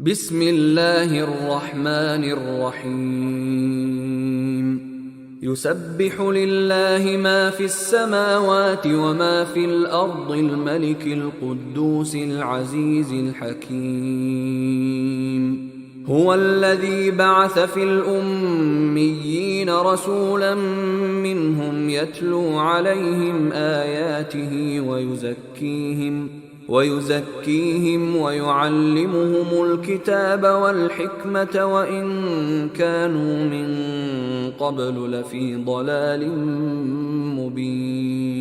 بسم الله الرحمن الرحيم يسبح لله ما في السماوات وما في الأرض الملك القدوس العزيز الحكيم هو الذي بعث في الأميين رسولا منهم يتلو عليهم آياته ويزكيهم ويعلمهم الكتاب والحكمة وإن كانوا من قبل لفي ضلال مبين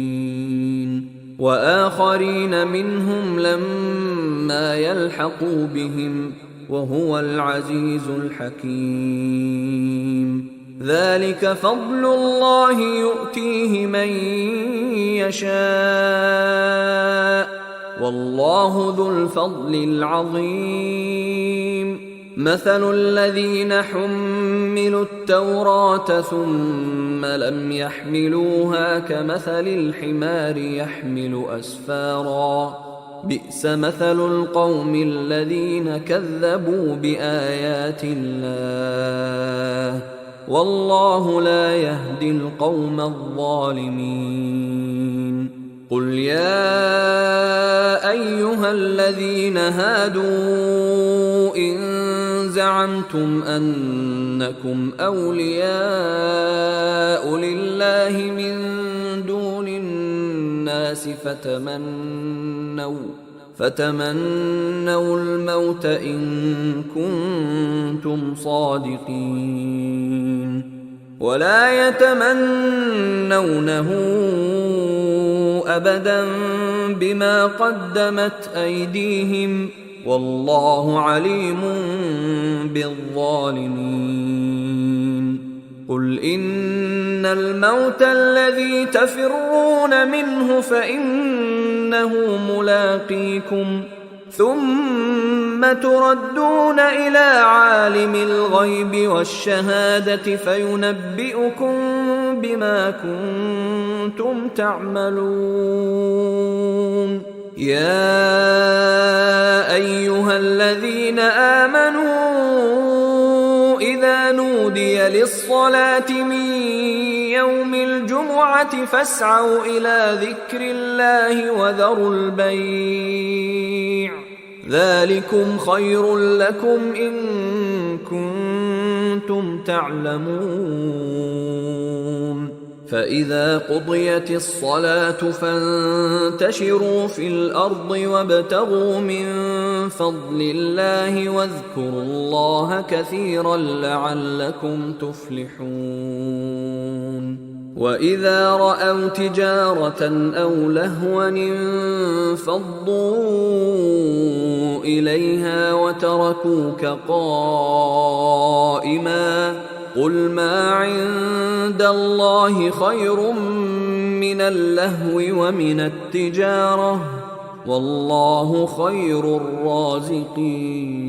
وآخرين منهم لما يلحقوا بهم وهو العزيز الحكيم ذلك فضل الله يؤتيه من يشاء والله ذو الفضل العظيم مثل الذين حملوا التوراة ثم لم يحملوها كمثل الحمار يحمل أسفارا بئس مثل القوم الذين كذبوا بآيات الله والله لا يهدي القوم الظالمين قل يا أيها الذين هادوا إن زعمتم أنكم أولياء لله من دون الناس فتمنوا الموت إن كنتم صادقين ولا يتمنونه أبدا بما قدمت أيديهم والله عليم بالظالمين قل إن الموت الذي تفرون منه فإنه ملاقيكم ثم تردون إلى عالم الغيب والشهادة فينبئكم بما كنتم تعملون يا أيها الذين آمنوا إذا نودي للصلاة من يوم الجمعة فاسعوا إلى ذكر الله وذروا البيع ذلكم خير لكم إن كنتم تعلمون فإذا قضيت الصلاة فانتشروا في الأرض وابتغوا من فضل الله واذكروا الله كثيرا لعلكم تفلحون وإذا رأوا تجارة أو لهوا انفضوا إليها وتركوك قائما قل ما عند الله خير من اللهو ومن التجارة والله خير الرازقين